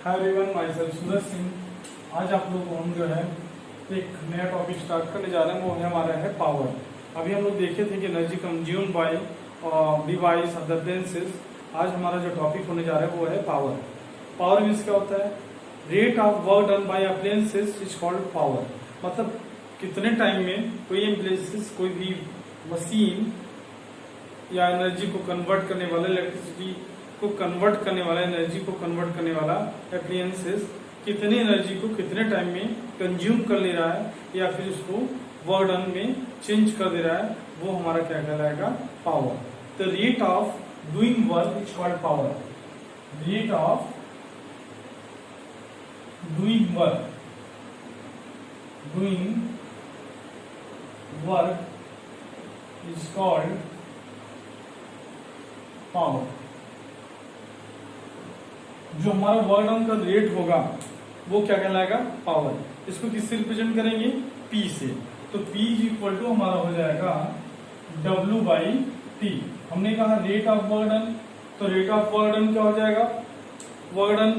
Hi everyone, my self Suraj Singh. आज आप लोग हम जो है एक नया टॉपिक स्टार्ट करने जा रहे हैं, वो है हमारा है पावर। अभी हम लोग देखे थे कि energy consume bye device other appliances. आज हमारा जो टॉपिक होने जा रहा है वो है पावर। पावर मीन्स क्या होता है? Rate of work done by appliances is called power. मतलब कितने टाइम में कोई एप्लायंसेस, कोई भी मशीन या एनर्जी को कन्वर्ट करने वाला, इलेक्ट्रिसिटी को कन्वर्ट करने वाला, एनर्जी को कन्वर्ट करने वाला एप्लायंसेस कितने एनर्जी को कितने टाइम में कंज्यूम कर ले रहा है या फिर उसको वर्क डन में चेंज कर दे रहा है, वो हमारा क्या कहलाएगा? Power. The rate of doing work is called power. Rate of doing work, is called power. जो हमारा वर्क डन का रेट होगा वो क्या कहलाएगा? पावर। इसको किससे रिप्रेजेंट करेंगे? P से। तो P इज इक्वल टू हमारा हो जाएगा W बाई टी। हमने कहा रेट ऑफ वर्क डन, तो रेट ऑफ वर्क डन क्या हो जाएगा? वर्क डन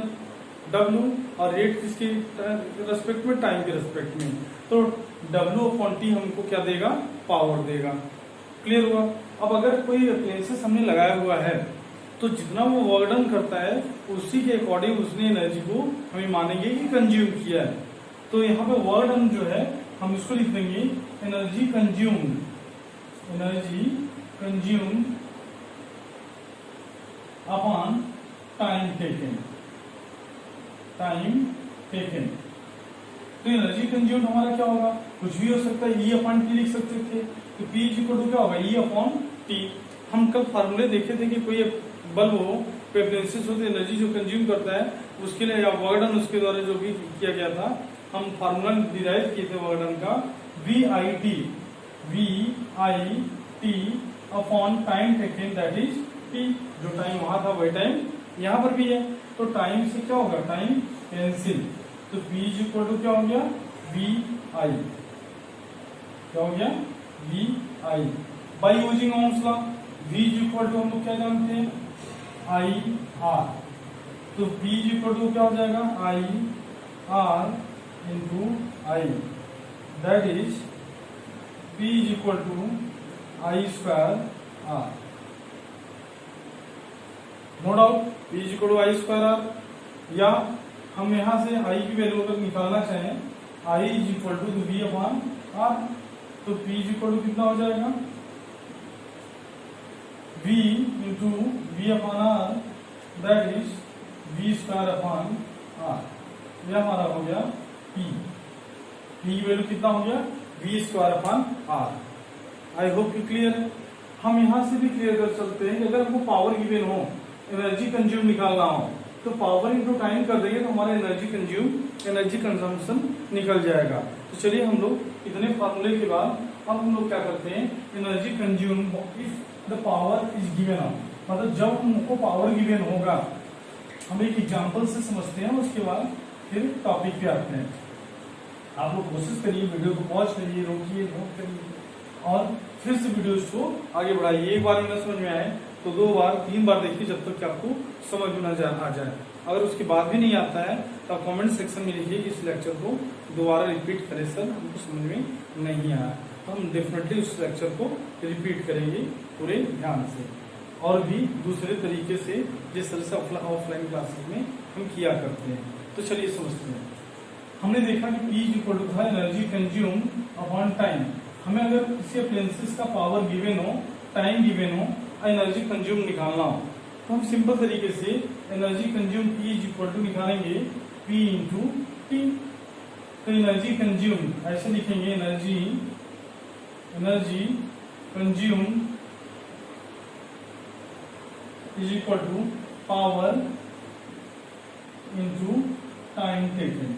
W, और रेट किसके रेस्पेक्ट में? टाइम के रेस्पेक्ट में। तो W अपॉन टी हमको क्या देगा? पावर देगा। क्लियर हुआ? अब अगर कोई अप्लायंसेस हमने लगाया हुआ है तो जितना वो वर्क डन करता है उसी के अकॉर्डिंग उसने एनर्जी को हमें मानेंगे कि कंज्यूम किया है। तो यहाँ पे वर्क डन जो है हम इसको लिख देंगे energy consume upon time taken. तो एनर्जी कंज्यूम हमारा क्या होगा? कुछ भी हो सकता है, ई अपॉन टी लिख सकते थे। तो पी इज इक्वल टू क्या होगा? ई अपॉन टी। हम कल फार्मूले देखे थे कि कोई बल्ब हो, कोई एप्लायंसेस हो, तो एनर्जी जो कंज्यूम करता है उसके लिए या वर्क डन उसके द्वारा जो भी किया गया था, हम फार्मूला डिराइव किए थे वर्क डन का VIT upon time taken, that is T. जो टाइम वहां था वही टाइम यहाँ पर भी है। तो टाइम से क्या होगा? Time cancel. तो P इज इक्वल टू क्या हो गया? VI। क्या हो गया? VI by using Ohm's law. V is equal to हम लोग क्या जानते हैं? IR। तो P इज इक्वल टू क्या हो जाएगा? IR into I, that is P is equal to I square R। No doubt, P is equal to I square R। या हम यहां से I की वैल्यू अगर निकालना चाहें, I is equal to V upon R। तो P इज इक्वल टू कितना हो जाएगा? V into V upon R, that is V square upon R। यह हमारा हो गया P की वैल्यू कितना हो गया? V square upon R। I hope कि क्लियर है। हम यहां से भी क्लियर कर सकते हैं कि अगर हमको पावर गिवन हो, एनर्जी कंज्यूम निकालना हो, तो पावर इंटू टाइम कर देंगे तो हमारा एनर्जी कंजम्पशन निकल जाएगा। तो चलिए हम लोग इतने फार्मूले के बाद अब हम लोग क्या करते हैं? Energy consume if the power is given out, मतलब जब हमको पावर गिवन होगा, हम एक एग्जांपल से समझते हैं, उसके बाद फिर टॉपिक पे आते हैं। आप लोग कोशिश करिए, वीडियो को पॉज करिए, रोकिए, नोट करिए और फिर से वीडियो को आगे बढ़ाइए। एक बार में समझ में आए तो 2 बार 3 बार देखिए, जब तक कि आपको समझ में आ जाए। अगर उसके बाद भी नहीं आता है तो आप कमेंट सेक्शन में लिखिए कि इस लेक्चर को दोबारा रिपीट करें सर, हमको समझ में नहीं आया। तो हम डेफिनेटली उस लेक्चर को रिपीट करेंगे पूरे ध्यान से, और भी दूसरे तरीके से जिस तरह से ऑफलाइन क्लासेस में हम किया करते हैं। तो चलिए समझते हैं। हमने देखा कि P इज इक्वल टू था एनर्जी कंज्यूम अपॉन टाइम। हमें अगर किसी अप्लायंसेस का पावर गिवन हो, टाइम गिवन हो, एनर्जी कंज्यूम निकालना हो, तो हम सिंपल तरीके से energy consume P is equal to निकालेंगे P इंटू टी। तो एनर्जी कंज्यूम ऐसे लिखेंगे, energy consume is equal to power into time taken.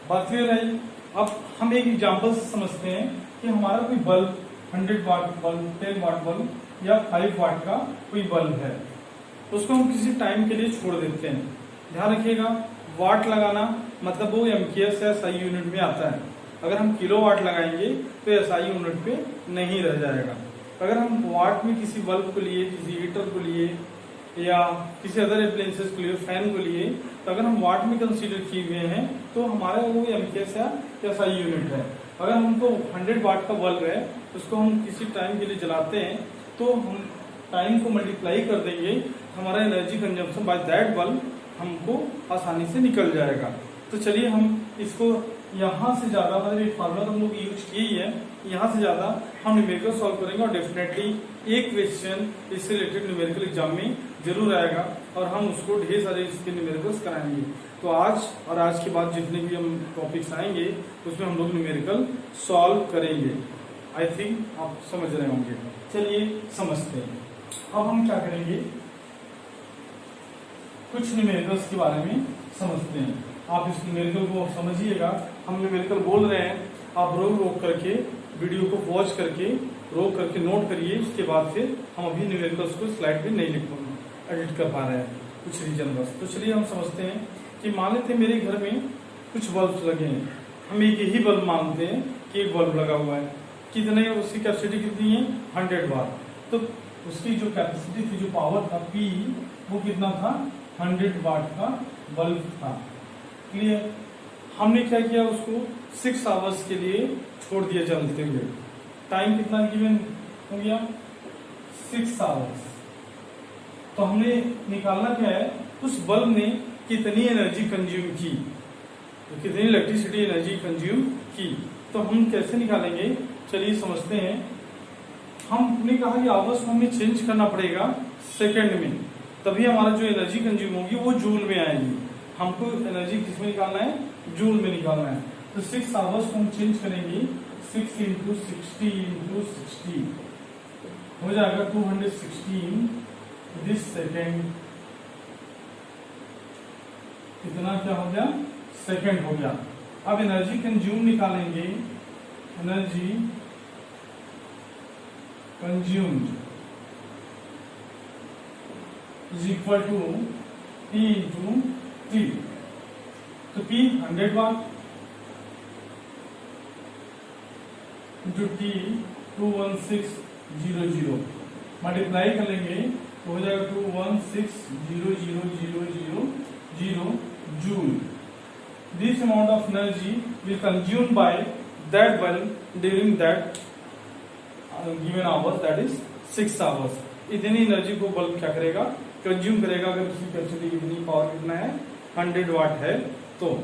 बात क्लियर है? अब हम एक एग्जांपल से समझते हैं कि हमारा कोई bulb 100 watt bulb, 10 watt bulb या 5 वाट का कोई बल्ब है, तो उसको हम किसी टाइम के लिए छोड़ देते हैं। ध्यान रखिएगा, वाट लगाना मतलब वो एम्पियर्स या SI यूनिट में आता है। अगर हम किलोवाट लगाएंगे तो SI यूनिट पे नहीं रह जाएगा। अगर हम वाट में किसी बल्ब को लिए, किसी हीटर को लिए या किसी अदर अप्लायंसेस को लिए, फैन को लिए, तो अगर हम वाट में कंसीडर किए हुए हैं तो हमारा वो एमकेएस या एसआई यूनिट है। अगर हमको 100 वाट का बल्ब है, उसको हम किसी टाइम के लिए जलाते हैं तो हम टाइम को मल्टीप्लाई कर देंगे, हमारा energy consumption bye that bulb हमको आसानी से निकल जाएगा। तो चलिए हम इसको यहाँ से ज्यादा, मतलब ये फार्मूला तो हम लोग यूज किए ही है, यहाँ से ज्यादा हम न्यूमेरिकल सॉल्व करेंगे और डेफिनेटली एक क्वेश्चन इससे रिलेटेड न्यूमेरिकल एग्जाम में जरूर आएगा और हम उसको ढेर सारे इसके न्यूमेरिकल्स कराएंगे। तो आज और आज के बाद जितने भी हम टॉपिक्स आएंगे उसमें हम लोग न्यूमेरिकल सॉल्व करेंगे। आई थिंक आप समझ रहे होंगे। चलिए समझते हैं। अब हम क्या करेंगे, कुछ न्यूमेरिकल्स के बारे में समझते हैं। आप इस न्यूमेरिकल को समझिएगा, हम न्यूमेरिकल बोल रहे हैं, आप रोक करके वीडियो को पॉज करके रोक करके नोट करिए। उसके बाद फिर हम अभी न्यूमेरिकल्स को स्लाइड पे नहीं एडिट कर पा रहे हैं, कुछ रीजन बस। तो चलिए हम समझते हैं कि मान लेते हैं मेरे घर में कुछ बल्ब लगे हैं, हम एक ही बल्ब मानते हैं कि एक बल्ब लगा हुआ है, कितने, उसकी कैपेसिटी कितनी है 100 वाट। तो उसकी जो कैपेसिटी थी, जो पावर था P, वो कितना था 100 वाट का बल्ब था। क्लियर। हमने क्या किया, उसको 6 आवर्स के लिए छोड़ दिया जलते हुए। टाइम कितना गिवन हो गया 6 आवर्स। तो हमने निकालना क्या है, उस बल्ब ने कितनी एनर्जी कंज्यूम की, तो कितनी इलेक्ट्रिसिटी एनर्जी कंज्यूम की। तो हम कैसे निकालेंगे, चलिए समझते हैं। हमने कहा कि आवर्स को हमें चेंज करना पड़ेगा सेकंड में, तभी हमारा जो एनर्जी कंज्यूम होगी वो जूल में आएगी। हमको एनर्जी किसमें निकालना है, जूल में निकालना है। तो 6 आवर्स को हम चेंज करेंगे, 6 इंटू 60 इंटू 60 हो जाएगा 216 दिस सेकेंड। इतना क्या हो गया, सेकेंड हो गया। अब एनर्जी कंज्यूम निकालेंगे, energy consumed is equal to P into T। तो P 100 watt into T 21600 multiply कर लेंगे तो हो जाएगा 2160000 joule. This amount of energy will consume by that bulb during that given hours, that is 6 hours. इतनी energy को bulb क्या करेगा, कंज्यूम करेगा। अगर उसकी कैपेसिटी कितनी, पावर कितना है 100 वाट है। तो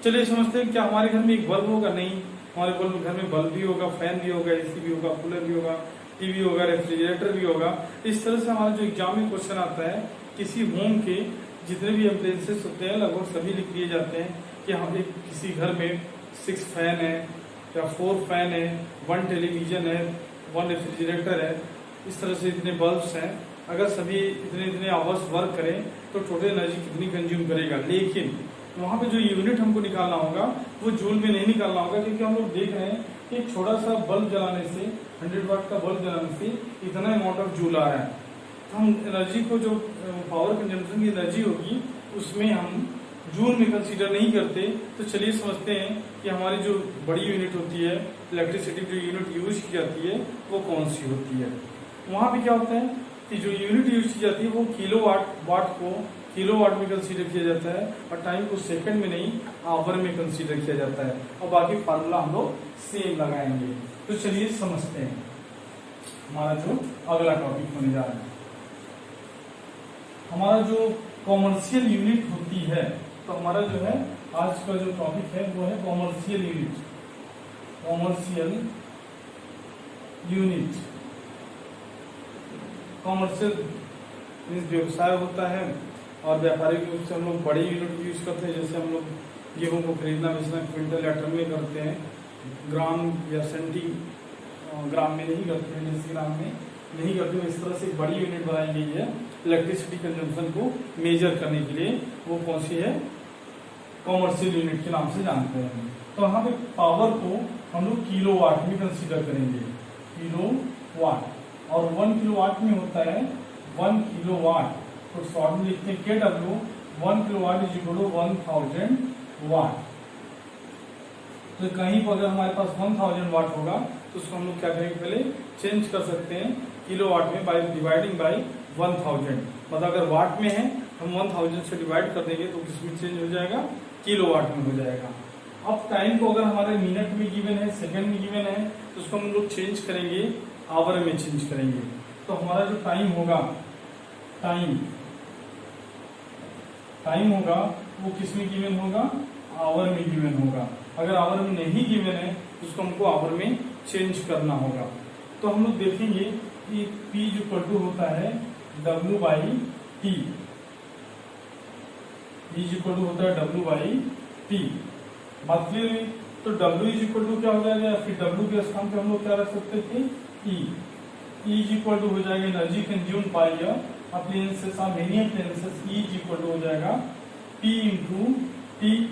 चलिए समझते हैं, क्या हमारे घर में एक बल्ब होगा, नहीं, हमारे बल्ब घर में बल्ब भी होगा, फैन भी होगा, एसी भी होगा, कूलर भी होगा, टीवी होगा, रेफ्रिजरेटर भी होगा। इस तरह से हमारा जो एग्जाम में क्वेश्चन आता है, किसी होम के जितने भी अप्लायंसेस होते हैं लगभग सभी लिख दिए जाते हैं कि हम एक किसी घर में 6 फैन है या 4 फैन है, 1 टेलीविजन है, 1 रेफ्रिजरेटर है, इस तरह से इतने बल्ब्स हैं। अगर सभी इतने इतने आवर्स वर्क करें तो टोटल एनर्जी कितनी कंज्यूम करेगा। लेकिन वहां पे जो यूनिट हमको निकालना होगा वो जूल में नहीं निकालना होगा, क्योंकि हम लोग देख रहे हैं कि एक छोटा सा बल्ब जलाने से, 100 वाट का बल्ब जलाने से इतना अमाउंट ऑफ जूल आ रहा है। तो हम एनर्जी को, जो पावर कंजम्पशन की एनर्जी होगी, उसमें हम जूल में कंसीडर नहीं करते। तो चलिए समझते हैं कि हमारी जो बड़ी यूनिट होती है, इलेक्ट्रिसिटी जो यूनिट यूज की जाती है वो कौन सी होती है। वहां पे क्या होता है कि जो यूनिट यूज की जाती है वो वाट को किलोवाट में कंसीडर किया जाता है और टाइम को सेकंड में नहीं आवर में कंसीडर किया जाता है। और बाकी फार्मूला हम लोग सेम लगाएंगे। तो चलिए समझते हैं हमारा जो अगला टॉपिक होने जा रहा है। हमारा जो कॉमर्शियल यूनिट होती है, तो हमारा जो है आज का जो टॉपिक है वो है commercial unit. Commercial unit, commercial means व्यवसाय होता है और व्यापारिक रूप से हम लोग बड़ी यूनिट यूज करते हैं। जैसे हम लोग गेहूं को खरीदना बेचना क्विंटल या टन में करते हैं, ग्राम या सेंटी ग्राम में नहीं करते हैं, डेसी ग्राम में नहीं करते हैं। इस तरह से एक बड़ी यूनिट बनाई गई है इलेक्ट्रिसिटी कंजम्पशन को मेजर करने के लिए। वो कौन सी है, कॉमर्शियल यूनिट के नाम से जानते हैं। तो यहाँ पे पावर को हम लोग किलोवाट में कंसीडर करेंगे, किलोवाट। और 1 किलोवाट में होता है 1 किलोवाट, तो शॉर्ट में लिखते हैं KW। 1 kilowatt is equal to 1000 watt. तो कहीं पर अगर हमारे पास 1000 वाट होगा तो उसको हम लोग क्या करेंगे, पहले चेंज कर सकते हैं किलोवाट में बाय डिवाइडिंग बाय 1000। मतलब अगर वाट में है हम 1000 से डिवाइड कर देंगे तो किसमें चेंज हो जाएगा, किलोवाट में हो जाएगा। अब टाइम को अगर हमारे मिनट में गिवन है, सेकंड में गिवन है, तो उसको हम लोग चेंज करेंगे, आवर में चेंज करेंगे। तो हमारा जो टाइम होगा, टाइम होगा वो किसमें गिवन होगा, आवर में गिवन होगा। अगर आवर में नहीं गिवन है तो उसको हमको आवर में चेंज करना होगा। तो हम लोग देखेंगे कि P जो इक्वल टू होता है W by T, P is equal to होता है W बाई टी। बात क्लियर हुई। तो W इज इक्वल टू क्या हो जाएगा, फिर W के स्थान पे हम लोग क्या रख सकते थे, E इज इक्वल टू हो जाएगा एनर्जी कंज्यूम बाय अप्लायंसेस और many appliances, E is equal to हो जाएगा P इंटू टी।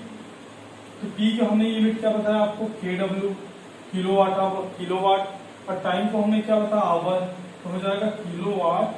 तो P का हमने यूनिट क्या बताया आपको, KW किलोवाट आवर, किलोवाट, और टाइम को हमने क्या बताया, आवर, तो हो जाएगा किलोवाट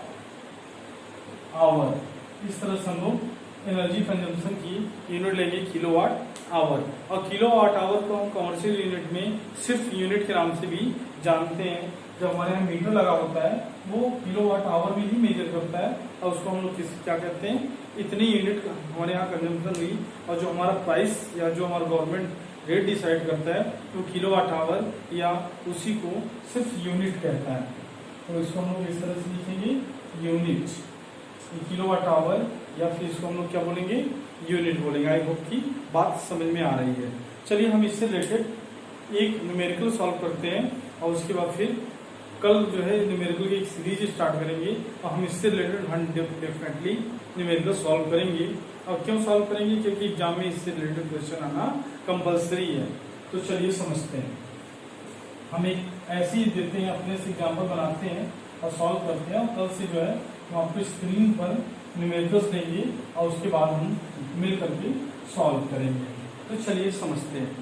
आवर। इस तरह से हम लोग एनर्जी कंजम्पशन की यूनिट लेंगे किलोवाट आवर। और किलोवाट आवर को हम कमर्शियल यूनिट में सिर्फ यूनिट के नाम से भी जानते हैं। जब हमारे यहाँ मीटर लगा होता है वो किलोवाट आवर में ही मेजर करता है, और उसको हम लोग क्या कहते हैं, इतनी यूनिट हमारे यहाँ कंजम्पशन हुई। और जो हमारा प्राइस या जो हमारा गवर्नमेंट रेट डिसाइड करता है तो किलोवाट आवर या उसी को सिर्फ यूनिट कहता है। तो इसको हम लोग इस तरह से लिखेंगे, यूनिट, किलोवाट आवर, या फिर इसको हम लोग क्या बोलेंगे, यूनिट बोलेंगे। आई होप की बात समझ में आ रही है। चलिए हम इससे रिलेटेड एक न्यूमेरिकल सॉल्व करते हैं, और उसके बाद फिर कल जो है न्यूमेरिकल की एक सीरीज स्टार्ट करेंगे, और हम इससे रिलेटेड हम डेफिनेटली न्यूमेरिकल सॉल्व करेंगे। और क्यों सॉल्व करेंगे, क्योंकि एग्जाम में इससे रिलेटेड क्वेश्चन आना कंपलसरी है। तो चलिए समझते हैं। हम एक ऐसी देते हैं, अपने से एग्जाम्पल बनाते हैं और सॉल्व करते हैं, और कल से जो है हम आपको स्क्रीन पर न्यूमेरिकल्स देंगे और उसके बाद हम मिल करके सॉल्व करेंगे। तो चलिए समझते हैं।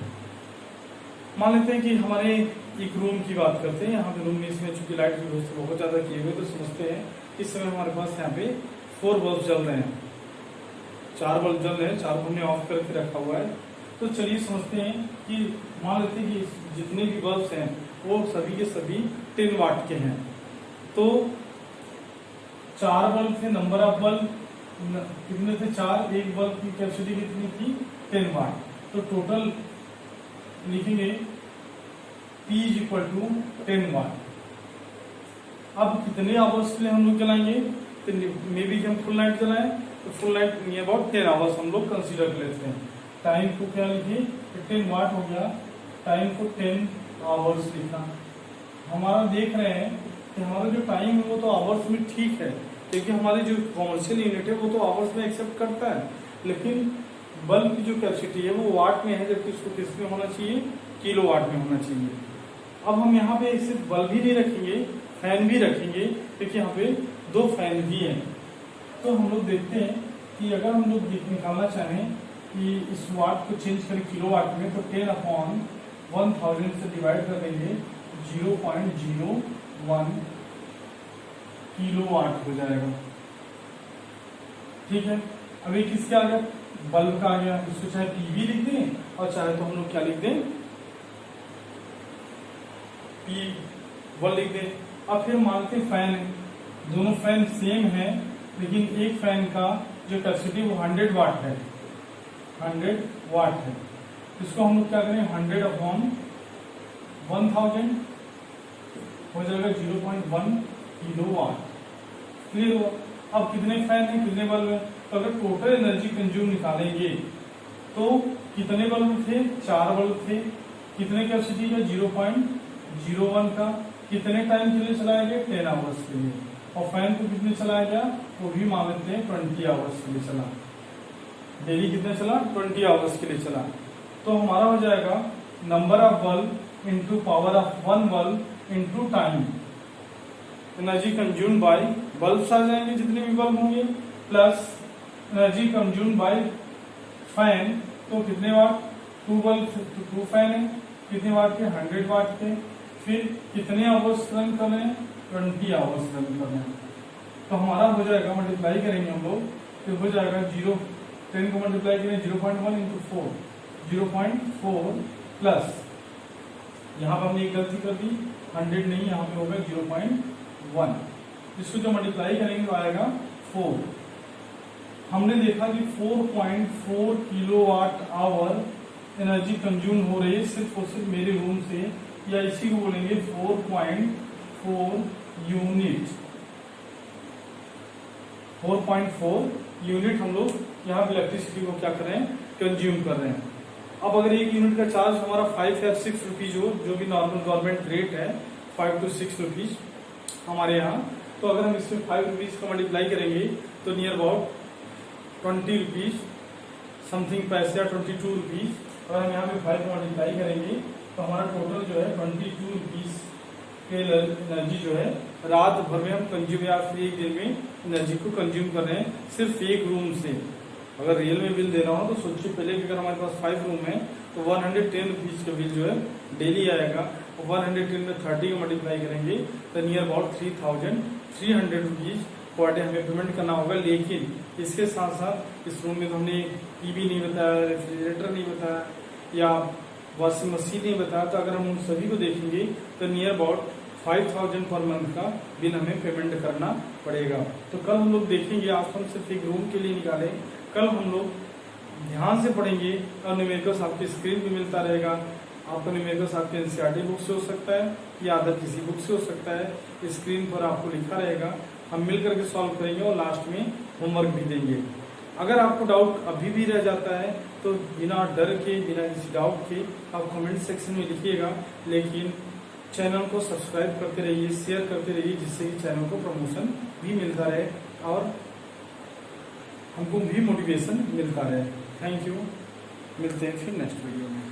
मान लेते हैं कि हमारे एक रूम की बात करते हैं। यहाँ पे रूम में इसमें चूंकि लाइट की व्यवस्था बहुत ज्यादा की हुई है, तो समझते हैं इस समय हमारे पास यहाँ पे 4 बल्ब जल रहे हैं, 4 बल्ब जल रहे हैं, 4 को हमने ऑफ करके रखा हुआ है। तो चलिए समझते हैं कि मान लेते हैं कि जितने भी बल्ब हैं वो सभी के सभी 10 वाट के हैं। तो 4 बल्ब थे, नंबर ऑफ बल्ब कितने थे, 4, एक बल्ब की कैपेसिटी कितनी थी, 10 वाट। तो टोटल लिखेंगे P इज इक्वल टू 10 वाट। अब कितने आवर्स के लिए हम लोग चलाएंगे, तो मे बी हम फुल नाइट चलाएं तो full night near about 10 hours हम लोग कंसीडर कर लेते हैं। टाइम को क्या लिखिए, 10 वाट हो गया, टाइम को 10 आवर्स लिखा। हमारा देख रहे हैं कि हमारा जो टाइम है वो तो आवर्स में ठीक है, क्योंकि हमारी जो कॉमर्शियल यूनिट है वो तो आवर्स में एक्सेप्ट करता है, लेकिन बल्ब की जो कैपेसिटी है वो वाट में है, जबकि उसको किस में होना चाहिए, किलो वाट में होना चाहिए। अब हम यहाँ पे सिर्फ बल्ब ही नहीं रखेंगे, फैन भी रखेंगे, क्योंकि यहाँ पे 2 फैन भी हैं। तो हम लोग देखते हैं कि अगर हम लोग निकालना चाहें कि इस वाट को चेंज करें किलो वाट में, तो 10/1000 से डिवाइड कर देंगे, 0.01 किलो वाट हो जाएगा। ठीक है, अभी किसके आ गया, बल्ब का आ गया। इसको चाहे पीवी लिख दें और चाहे तो हम लोग क्या लिख दें, P1 लिख दें। अब फिर मानते फैन, दोनों फैन सेम है, लेकिन एक फैन का जो कैपेसिटी वो 100 वाट है, 100 वाट है। इसको हम लोग क्या करें, 100/1000 हो जाएगा 0.1 किलो वाट। क्लियर हुआ। अब कितने फैन हैं, कितने बल्ब हैं, तो अगर टोटल एनर्जी कंज्यूम निकालेंगे तो कितने बल्ब थे, 4 बल्ब थे, कितने कैपेसिटी का, 0.01 का, कितने टाइम के लिए चलाया गया, 10 आवर्स के लिए। और फैन को कितने चलाया गया, वो भी मान लेते हैं 20 आवर्स के लिए चला। डेली कितने चला, 20 आवर्स के लिए चला। तो हमारा हो जाएगा number of bulb into power of 1 bulb into time, energy consume by bulb आ जाएंगे जितने भी बल्ब होंगे, plus energy consume by fan, तो कितने वाट, 2 बल्ब, 2 फैन है, कितने वाट के, 100 वाट के। फिर कितने आवर्स रन कर रहे हैं, 20 आवर्स रन कर रहे हैं। तो हमारा हो जाएगा, मल्टीप्लाई करेंगे हम लोग, तो हो जाएगा 10 को मल्टीप्लाई करें 0.1 इंटू 4, 0.4 प्लस यहाँ पर हमने एक गलती कर दी, 100 नहीं, यहाँ पे होगा 0.1। इसको जो मल्टीप्लाई करेंगे तो आएगा 4। हमने देखा कि 4.4 किलोवाट आवर एनर्जी कंज्यूम हो रही है सिर्फ और सिर्फ मेरे रूम से, या इसी को बोलेंगे 4.4 यूनिट। 4.4 यूनिट हम लोग यहाँ पे इलेक्ट्रिसिटी को क्या कर रहे हैं, कंज्यूम कर रहे हैं। अब अगर एक यूनिट का चार्ज हमारा 5 या 6 रुपीज हो, जो भी नॉर्मल गवर्नमेंट रेट है 5 to 6 रुपीज हमारे यहाँ, तो अगर हम इसमें 5 रुपीज का मल्टीप्लाई करेंगे तो नियर अबाउट 20 रुपीज समथिंग पैसे, या 22 रुपीज। अगर हम यहाँ पे 5 का मल्टीप्लाई करेंगे तो हमारा टोटल जो है 22 रुपीज के एनर्जी जो है रात भर में हम कंज्यूम, या फिर एक दिन में एनर्जी को कंज्यूम कर रहे हैं सिर्फ एक रूम से। अगर रियल में बिल देना हो तो सोचिए पहले कि अगर हमारे पास 5 रूम है तो 110 रुपीज का बिल जो है डेली आएगा। 110 में 30 का मल्टीप्लाई करेंगे तो near about 3300 rupees per day हमें पेमेंट करना होगा। लेकिन इसके साथ साथ इस रूम में तो हमने टीवी नहीं बताया, रेफ्रिजरेटर नहीं बताया, या वॉशिंग मशीन नहीं बताया, तो अगर हम उन सभी को देखेंगे तो नियर अबाउट 5000 पर मंथ का बिल हमें पेमेंट करना पड़ेगा। तो कल हम लोग देखेंगे, आज हम सिर्फ एक रूम के लिए निकाले, कल हम लोग ध्यान से पढ़ेंगे और न्यूमेरिकल्स आपकी स्क्रीन पे मिलता रहेगा। आपका न्यूमेरिकल्स आपके एनसीईआरटी बुक से हो सकता है या अदर किसी बुक से हो सकता है, स्क्रीन पर आपको लिखा रहेगा, हम मिल करके सॉल्व करेंगे और लास्ट में होमवर्क भी देंगे। अगर आपको डाउट अभी भी रह जाता है तो बिना डर के, बिना किसी डाउट के आप कमेंट सेक्शन में लिखिएगा। लेकिन चैनल को सब्सक्राइब करते रहिए, शेयर करते रहिए, जिससे कि चैनल को प्रमोशन भी मिलता रहे और हमको भी मोटिवेशन मिलता रहे। थैंक यू, मिलते हैं फिर नेक्स्ट वीडियो में।